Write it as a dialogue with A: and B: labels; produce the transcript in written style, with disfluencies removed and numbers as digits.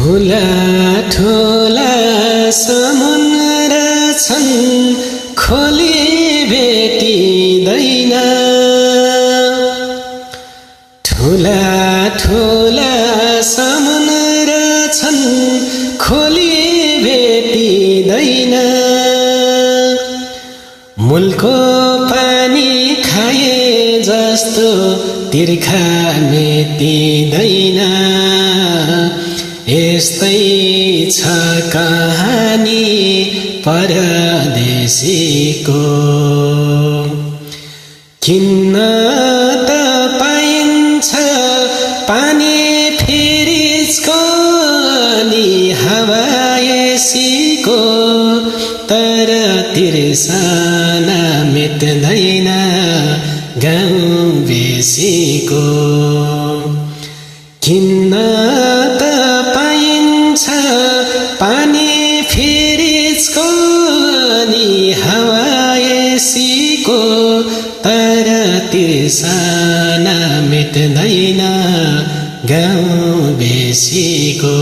A: ठुला ठुला समुद्र छन् खोली भेटिँदैन ठुला ठुला समुद्र छन् खोली भेटिँदैन मूलको पानी खाए जस्तो तिर्खा मेटिँदैन यस्तै छ कहानी परदेशीको किन्न त पाइन्छ पानी फ्रिजको नि हावा एसीको तर तिर्सना मेट्दैन गाउँ बेसीको किन्न त पाइन्छ पानी फ्रिजको नि हावा एसीको तर तिर्सना मेट्दैन गाउँ बेसीको